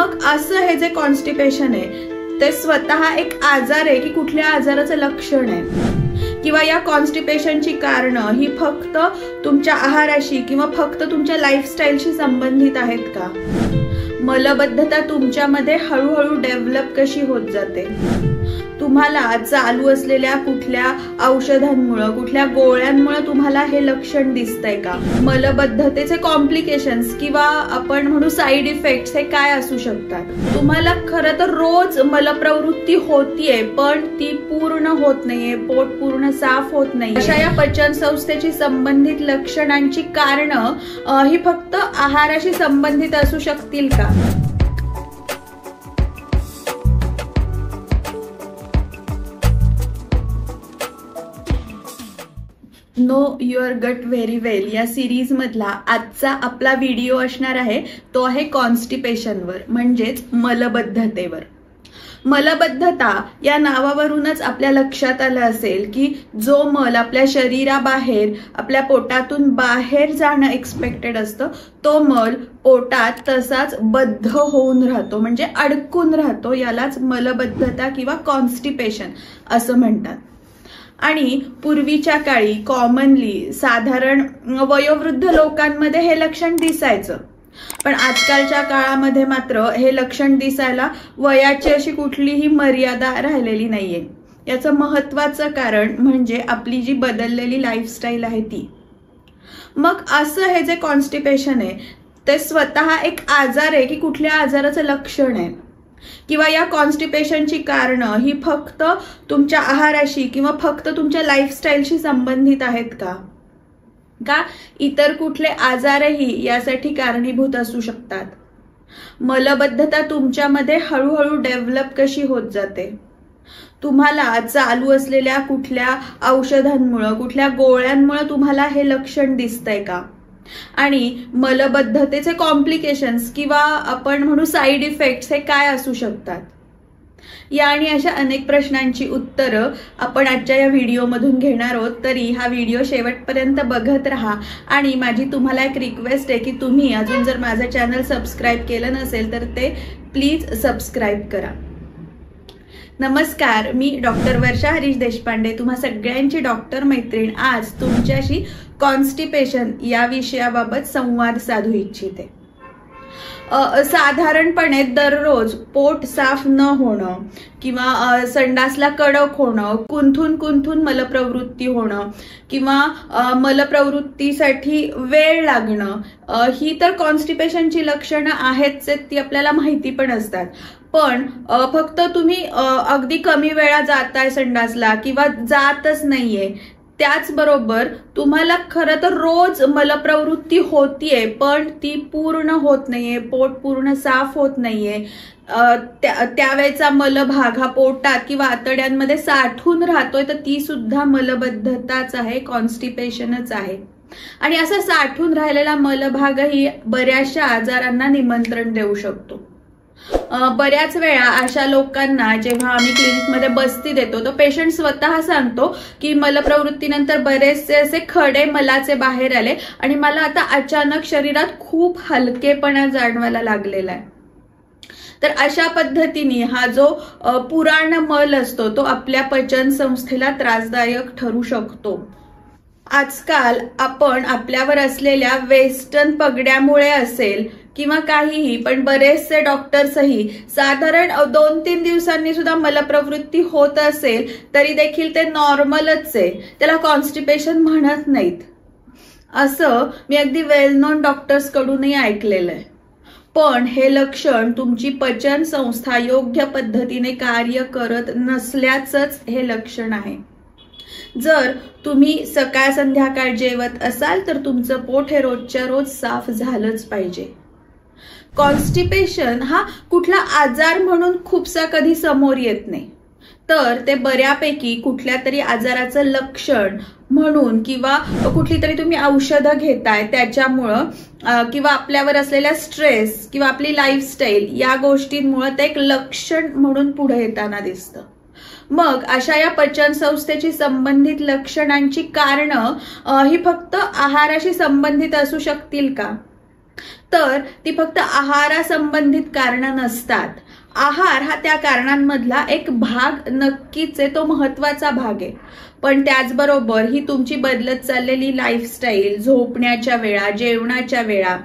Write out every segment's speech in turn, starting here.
मग असं हे जे कॉन्स्टिपेशन आहे ते स्वतः एक आजार आहे की कुठल्या आजाराचं लक्षण आहे, किंवा या कॉन्स्टिपेशनची कारणं ही फक्त तुमच्या आहाराशी किंवा फक्त तुमच्या लाईफस्टाईलशी संबंधित आहेत का? मलबद्धता तुमच्यामध्ये हळूहळू डेव्हलप कशी होत जाते? तुम्हाला चालू असलेल्या कुठल्या औषधांमुळे कुठल्या गोळ्यांमुळे तुम्हाला हे लक्षण दिसतंय का? मलबद्धतेचे कॉम्प्लिकेशन्स किंवा आपण म्हणू साईड इफेक्ट्स हे काय असू शकतात? तुम्हाला खरं तर रोज मलप्रवृत्ती होतीये पण ती पूर्ण होत नाहीये, पोट पूर्ण साफ होत नाही, अशा या पचन संस्थेची संबंधित लक्षणांची कारणं ही फक्त आहाराशी संबंधित असू शकतील का? नो युअर गट व्हेरी वेल या सिरीज मधला आजचा आपला व्हिडिओ असणार आहे तो आहे कॉन्स्टिपेशनवर, म्हणजेच मलबद्धतेवर. मलबद्धता या नावावरूनच आपल्या लक्षात आलं असेल की जो मल आपल्या शरीराबाहेर आपल्या पोटातून बाहेर जाणं एक्सपेक्टेड असतं तो मल पोटात तसाच बद्ध होऊन राहतो, म्हणजे अडकून राहतो. यालाच मलबद्धता किंवा कॉन्स्टिपेशन असं म्हणतात. आणि पूर्वीच्या काळी कॉमनली साधारण वयोवृद्ध लोकांमध्ये हे लक्षण दिसायचं, पण आजकालच्या काळामध्ये मात्र हे लक्षण दिसायला वयाची अशी कुठलीही मर्यादा राहिलेली नाहीये. याचं महत्वाचं कारण म्हणजे आपली जी बदललेली लाईफस्टाईल आहे ती. मग असं हे जे कॉन्स्टिपेशन आहे ते स्वतः एक आजार आहे की कुठल्या आजाराचं लक्षण आहे, किंवा या कॉन्स्टिपेशनची कारणं ही फक्त तुमच्या आहाराशी किंवा फक्त तुमच्या लाईफस्टाईलशी संबंधित आहेत का इतर कुठले आजारही यासाठी कारणीभूत असू शकतात? मलबद्धता तुमच्यामध्ये हळूहळू डेव्हलप कशी होत जाते? तुम्हाला चालू असलेल्या कुठल्या औषधांमुळे कुठल्या गोळ्यांमुळे तुम्हाला हे लक्षण दिसतंय का? आणि मलबद्धतेचे कॉम्प्लिकेशन्स किंवा आपण म्हणू साईड इफेक्ट्स हे काय असू शकतात? या आणि अशा अनेक प्रश्नांची उत्तरं आपण आजच्या या व्हिडिओमधून घेणार आहोत. तरी हा व्हिडिओ शेवटपर्यंत बघत राहा. आणि माझी तुम्हाला एक रिक्वेस्ट आहे की तुम्ही अजून जर माझं चॅनल सबस्क्राईब केलं नसेल तर ते प्लीज सबस्क्राईब करा. नमस्कार, मी डॉक्टर वर्षा हरीश देशपांडे, तुम्हा सगळ्यांची डॉक्टर मैत्रीण, आज तुमच्याशी कॉन्स्टिपेशन या विषयाबाबत संवाद साधू इच्छिते. साधारणपणे दररोज पोट साफ न होणं किंवा संडासला कडक होणं, कुंथून कुंथून मलप्रवृत्ती होणं किंवा मलप्रवृत्तीसाठी वेळ लागणं ही तर कॉन्स्टिपेशनची लक्षणं आहेतच, ती आपल्याला माहिती पण असतात. पण फक्त तुम्ही अगदी कमी वेळा जाताय संडासला किंवा जातच नाहीये, त्याचबरोबर तुम्हाला खरं तर रोज मलप्रवृत्ती होतीये पण ती पूर्ण होत नाहीये, पोट पूर्ण साफ होत नाहीये, त्यावेळेचा मलभाग हा पोटात किंवा आतड्यांमध्ये साठून राहतोय, तर ती सुद्धा मलबद्धताच आहे, कॉन्स्टिपेशनच आहे. आणि असा साठून राहिलेला मलभागही बऱ्याचशा आजारांना निमंत्रण देऊ शकतो. बऱ्याच वेळा अशा लोकांना जेव्हा आम्ही क्लिनिकमध्ये बस्ती देतो तर पेशंट स्वतः सांगतो की मलप्रवृत्तीनंतर बरेचसे असे खडे मलाचे बाहेर आले आणि मला आता अचानक शरीरात खूप हलकेपणा जाणवायला लागलेला आहे. तर अशा पद्धतीने हा जो पुराण मल असतो तो आपल्या पचन संस्थेला त्रासदायक ठरू शकतो. आजकाल आपण आपल्यावर असलेल्या वेस्टर्न पगड्यामुळे असेल किंवा काहीही, पण बरेचसे डॉक्टर्सही साधारण 2-3 दिवसांनी सुद्धा मलप्रवृत्ती होत असेल तरी देखील ते नॉर्मलच आहे, त्याला कॉन्स्टिपेशन म्हणत नाहीत. असं मी अगदी वेल नोन डॉक्टर्स कडूनही ऐकलेलं आहे. पण हे लक्षण तुमची पचन संस्था योग्य पद्धतीने कार्य करत नसल्याचंच हे लक्षण आहे. जर तुम्ही सकाळ संध्याकाळ जेवत असाल तर तुमचं पोट हे रोजच्या रोज साफ झालंच पाहिजे. कॉन्स्टिपेशन हा कुठला आजार म्हणून खूपसा कधी समोर येत नाही, तर ते बऱ्यापैकी कुठल्या तरी आजाराचं लक्षण म्हणून किंवा कुठली तरी तुम्ही औषधं घेताय त्याच्यामुळं किंवा आपल्यावर असलेल्या स्ट्रेस किंवा आपली लाईफस्टाईल या गोष्टींमुळे ते एक लक्षण म्हणून पुढे येताना दिसतं. मग अशा या पचन संस्थेची संबंधित लक्षणांची कारणं ही फक्त आहाराशी संबंधित असू शकतील का? तर ती फक्त आहारासंबंधित कारण नसतात. आहार हा त्या कारणांमधला एक भाग नक्कीच आहे, तो महत्वाचा भाग आहे. पण त्याचबरोबर ही तुमची बदलत चाललेली लाईफस्टाईल, झोपण्याच्या वेळा, जेवणाच्या वेळा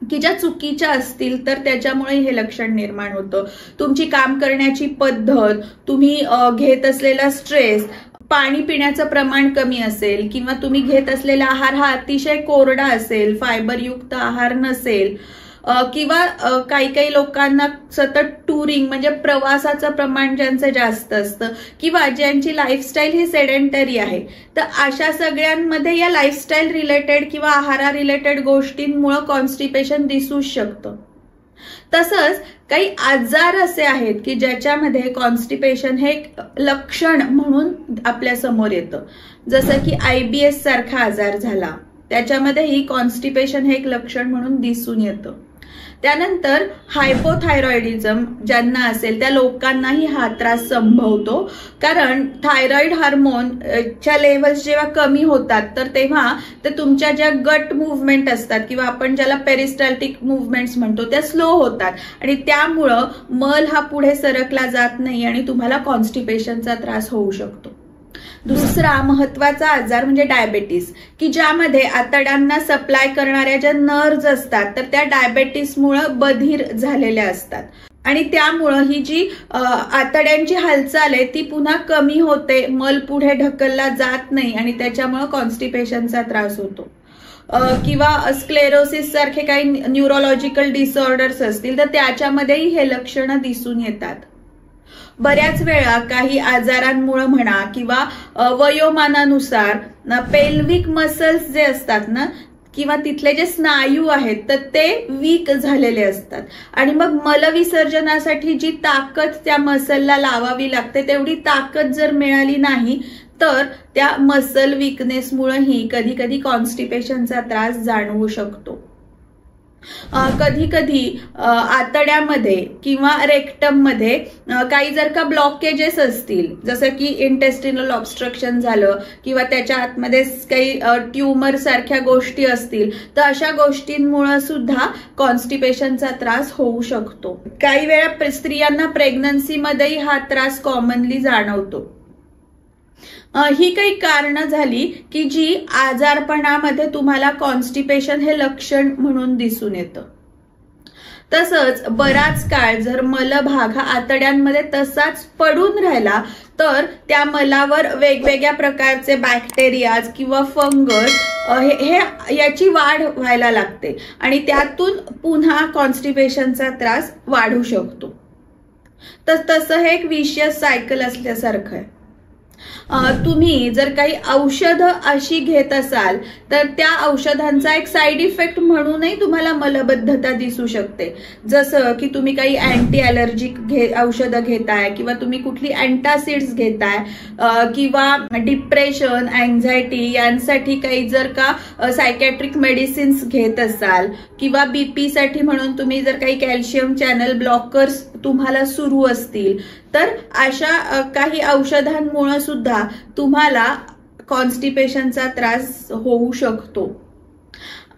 की ज्या चुकीच्या असतील तर त्याच्यामुळे हे लक्षण निर्माण होतं. तुमची काम करण्याची पद्धत, तुम्ही घेत असलेला स्ट्रेस, पाणी पिण्याचं प्रमाण कमी असेल किंवा तुम्ही घेत असलेला आहार हा अतिशय कोरडा असेल, फायबरयुक्त आहार नसेल, किंवा काही लोकांना सतत टूरिंग म्हणजे प्रवासाचं प्रमाण ज्यांचं जास्त असतं किंवा ज्यांची लाईफस्टाईल ही सेडेंटरी आहे, तर अशा सगळ्यांमध्ये या लाईफस्टाईल रिलेटेड किंवा आहारा रिलेटेड गोष्टींमुळे कॉन्स्टिपेशन दिसूच शकतं. तसंच काही आजार असे आहेत की ज्याच्यामध्ये कॉन्स्टिपेशन हे लक्षण म्हणून आपल्या समोर येतं. जसं की IBS सारखा आजार झाला, त्याच्यामध्ये ही कॉन्स्टिपेशन हे एक लक्षण म्हणून दिसून येतं. त्यानंतर हायपोथायरॉइडिझम ज्यांना असेल त्या लोकांनाही हा त्रास संभवतो, कारण थायरॉइड हार्मोनच्या लेव्हल्स जेव्हा कमी होतात तर तेव्हा ते तुमच्या ज्या गट मुवमेंट असतात किंवा आपण ज्याला पेरिस्टाल्टिक मुवमेंट्स म्हणतो त्या स्लो होतात आणि त्यामुळं मल हा पुढे सरकला जात नाही आणि तुम्हाला कॉन्स्टिपेशनचा त्रास होऊ शकतो. दुसरा महत्वाचा आजार म्हणजे डायबेटीस, की ज्यामध्ये आतड्यांना सप्लाय करणाऱ्या ज्या नर्व्ज असतात तर त्या डायबेटीसमुळे बधीर झालेल्या असतात आणि त्यामुळं ही जी आतड्यांची हालचाल आहे ती पुन्हा कमी होते, मल पुढे ढकलला जात नाही आणि त्याच्यामुळे कॉन्स्टिपेशनचा त्रास होतो. किंवा स्क्लेरोसिस सारखे काही न्यूरोलॉजिकल डिसऑर्डर्स असतील तर त्याच्यामध्येही हे लक्षणं दिसून येतात. बऱ्याच वेळा काही आजारांमुळे म्हणा किंवा वयोमानानुसार पेल्विक मसल्स जे असतात ना किंवा तिथले जे स्नायू आहेत तर ते वीक झालेले असतात आणि मग मलविसर्जनासाठी जी ताकद त्या मसलला लावावी लागते तेवढी ताकद जर मिळाली नाही तर त्या मसल विकनेसमुळेही कधी कधी कॉन्स्टिपेशनचा त्रास जाणवू शकतो. कधी कधी आतड्यामध्ये किंवा रेक्टम मध्ये काही जर का ब्लॉकेजेस असतील, जसं की इंटेस्टिनल ऑब्स्ट्रक्शन झालं किंवा त्याच्या आतमध्ये काही ट्यूमर सारख्या गोष्टी असतील तर अशा गोष्टींमुळे सुद्धा कॉन्स्टिपेशनचा त्रास होऊ शकतो. काही वेळा स्त्रियांना प्रेग्नन्सीमध्येही हा त्रास कॉमनली जाणवतो. ही काही कारणं झाली की जी आजारपणामध्ये तुम्हाला कॉन्स्टिपेशन हे लक्षण म्हणून दिसून येतं. तसंच बराच काळ जर मलभाग हा आतड्यांमध्ये तसाच पडून राहिला तर त्या मलावर वेगवेगळ्या प्रकारचे बॅक्टेरियाज किंवा फंगस याची वाढ व्हायला लागते आणि त्यातून पुन्हा कॉन्स्टिपेशनचा त्रास वाढू शकतो. तर तसं हे एक विशियस सायकल असल्यासारखं आहे. तुम्ही जर काही औषधं अशी घेत असाल तर त्या औषधांचा एक साईड इफेक्ट म्हणूनही तुम्हाला मलबद्धता दिसू शकते. जसं की तुम्ही काही अँटी ॲलर्जिक औषधं घेताय किंवा तुम्ही कुठली अँटासिड्स घेताय किंवा डिप्रेशन, अँझायटी यांसाठी काही जर का सायकॅट्रिक मेडिसिन्स घेत असाल किंवा BP साठी म्हणून तुम्ही जर काही कॅल्शियम चॅनल ब्लॉकर्स तुम्हाला सुरू असतील तर अशा काही औषधांमुळे सुद्धा तुम्हाला कॉन्स्टिपेशनचा त्रास होऊ शकतो.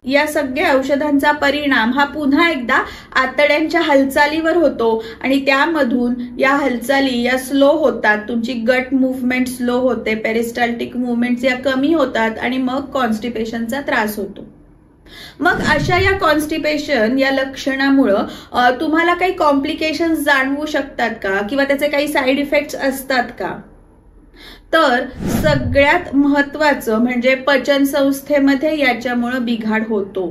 या सगळ्या औषधांचा परिणाम हा पुन्हा एकदा आतड्यांच्या हालचालीवर होतो आणि त्यामधून या हालचाली या स्लो होतात, तुमची गट मुवमेंट स्लो होते, पेरिस्टाल्टिक मुवमेंट्स या कमी होतात आणि मग कॉन्स्टिपेशनचा त्रास होतो. मग अशा या कॉन्स्टिपेशन या लक्षणामुळं तुम्हाला काही कॉम्प्लिकेशन्स जाणवू शकतात का किंवा त्याचे काही साईड इफेक्ट्स असतात का? तर सगळ्यात महत्वाचं म्हणजे पचन संस्थेमध्ये याच्यामुळे बिघाड होतो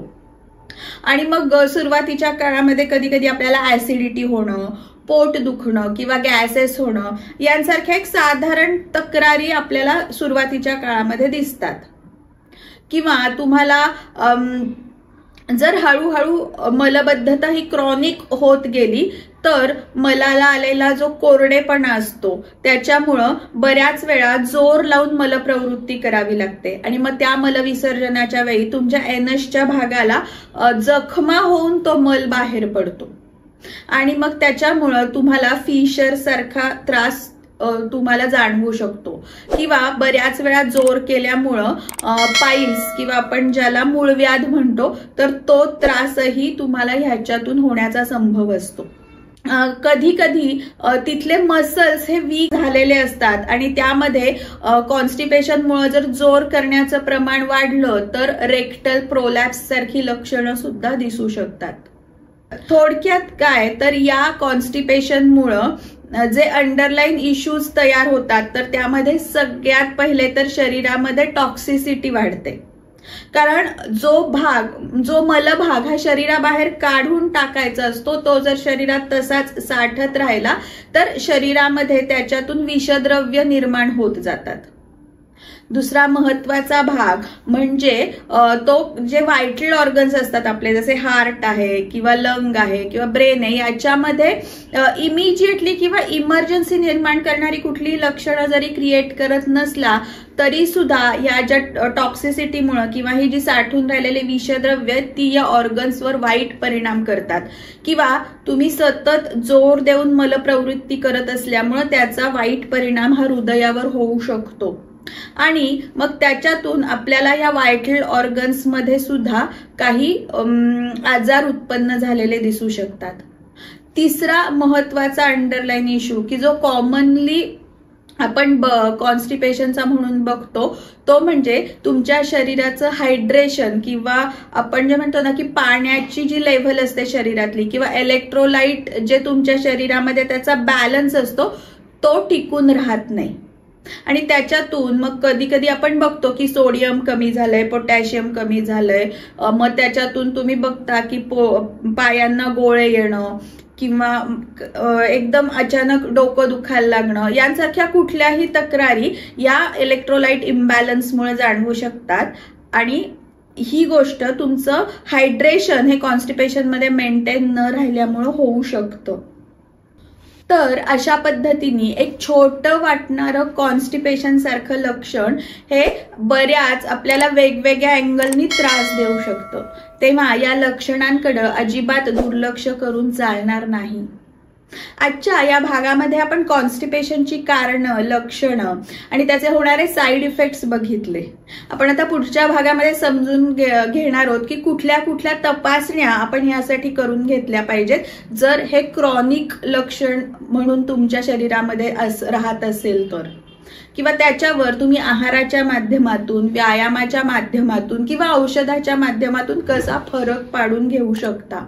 आणि मग सुरुवातीच्या काळामध्ये कधी कधी आपल्याला ऍसिडिटी होणं, पोट दुखणं किंवा गॅसेस होणं यांसारख्या एक साधारण तक्रारी आपल्याला सुरुवातीच्या काळामध्ये दिसतात. किंवा तुम्हाला जर हळूहळू मलबद्धता ही क्रॉनिक होत गेली तर मलाला आलेला जो कोरडेपणा असतो त्याच्यामुळं बऱ्याच वेळा जोर लावून मलप्रवृत्ती करावी लागते आणि मग त्या मलविसर्जनाच्या वेळी तुमच्या एनसच्या भागाला जखमा होऊन तो मल बाहेर पडतो आणि मग त्याच्यामुळं तुम्हाला फिशर सारखा त्रास तुम्हाला जाणवू शकतो, किंवा बऱ्याच वेळा जोर केल्यामुळं पाईल्स किंवा आपण ज्याला मूळव्याध म्हणतो तर तो त्रासही तुम्हाला ह्याच्यातून होण्याचा संभव असतो. कधी कधी तिथले मसल्स हे वीक झालेले असतात आणि त्यामध्ये कॉन्स्टिपेशनमुळे जर जोर करण्याचं प्रमाण वाढलं तर रेक्टल प्रोलॅप्स सारखी लक्षणं सुद्धा दिसू शकतात. थोडक्यात काय तर या कॉन्स्टिपेशनमुळं जे अंडरलाईन इश्यूज तयार होतात तर त्यामध्ये सगळ्यात पहिले तर शरीरामध्ये टॉक्सिसिटी वाढते. कारण जो मलभाग हा शरीराबाहेर काढून टाकायचा असतो तो जर शरीरात तसाच साठत राहिला तर शरीरामध्ये त्याच्यातून विषद्रव्य निर्माण होत जातात. दुसरा महत्वाचा भाग म्हणजे तो जे व्हायटल ऑर्गन्स असतात आपले, जसे हार्ट आहे किंवा लंग आहे किंवा ब्रेन आहे, याच्यामध्ये इमिजिएटली किंवा इमर्जन्सी निर्माण करणारी कुठलीही लक्षणं जरी क्रिएट करत नसला तरी सुद्धा या ज्या टॉक्सिसिटीमुळे किंवा ही जी साठून राहिलेली विषद्रव्य ती या ऑर्गन्सवर वाईट परिणाम करतात, किंवा तुम्ही सतत जोर देऊन मलप्रवृत्ती करत असल्यामुळे त्याचा वाईट परिणाम हा हृदयावर होऊ शकतो आणि मग त्याच्यातून आपल्याला या व्हायटल ऑर्गन्स मध्ये सुद्धा काही आजार उत्पन्न झालेले दिसू शकतात. तिसरा महत्वाचा अंडरलाईन इश्यू की जो कॉमनली आपण कॉन्स्टिपेशनचा म्हणून बघतो तो म्हणजे तुमच्या शरीराचं हायड्रेशन, किंवा आपण जे म्हणतो ना की पाण्याची जी लेव्हल असते शरीरातली, किंवा इलेक्ट्रोलाइट जे तुमच्या शरीरामध्ये त्याचा बॅलन्स असतो तो टिकून राहत नाही. आणि त्याच्यातून मग कधी कधी आपण बघतो की सोडियम कमी झालंय, पोटॅशियम कमी झालंय, मग त्याच्यातून तुम्ही बघता की पायांना गोळे येणं किंवा एकदम अचानक डोकं दुखायला लागणं यांसारख्या कुठल्याही तक्रारी या इलेक्ट्रोलाइट इम्बॅलन्समुळे जाणवू शकतात. आणि ही गोष्ट तुमचं हायड्रेशन हे कॉन्स्टिपेशनमध्ये मेंटेन न राहिल्यामुळे होऊ शकतं. तर अशा पद्धतीने एक छोटं वाटणारं कॉन्स्टिपेशन सारखं लक्षण हे बऱ्याच आपल्याला वेगवेगळ्या अँगलनी त्रास देऊ शकतं. तेव्हा या लक्षणांकडे अजिबात दुर्लक्ष करून चालणार नाही. आजच्या या भागामध्ये आपण कॉन्स्टिपेशनची कारणं, लक्षणं आणि त्याचे होणारे साईड इफेक्ट्स बघितले. आपण आता पुढच्या भागामध्ये समजून घेणार आहोत की कुठल्या कुठल्या तपासण्या आपण यासाठी करून घेतल्या पाहिजेत जर हे क्रॉनिक लक्षण म्हणून तुमच्या शरीरामध्ये राहत असेल तर, किंवा त्याच्यावर तुम्ही आहाराच्या माध्यमातून, व्यायामाच्या माध्यमातून किंवा औषधाच्या माध्यमातून कसा फरक पाडून घेऊ शकता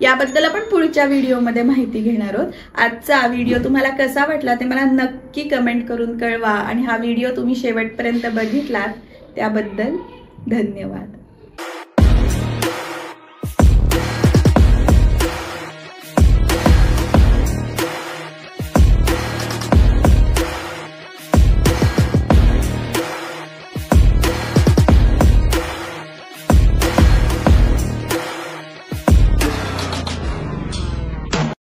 याबद्दल आपण पुढच्या व्हिडिओमध्ये माहिती घेणार आहोत. आजचा व्हिडिओ तुम्हाला कसा वाटला ते मला नक्की कमेंट करून कळवा आणि हा व्हिडिओ तुम्ही शेवटपर्यंत बघितलात त्याबद्दल धन्यवाद.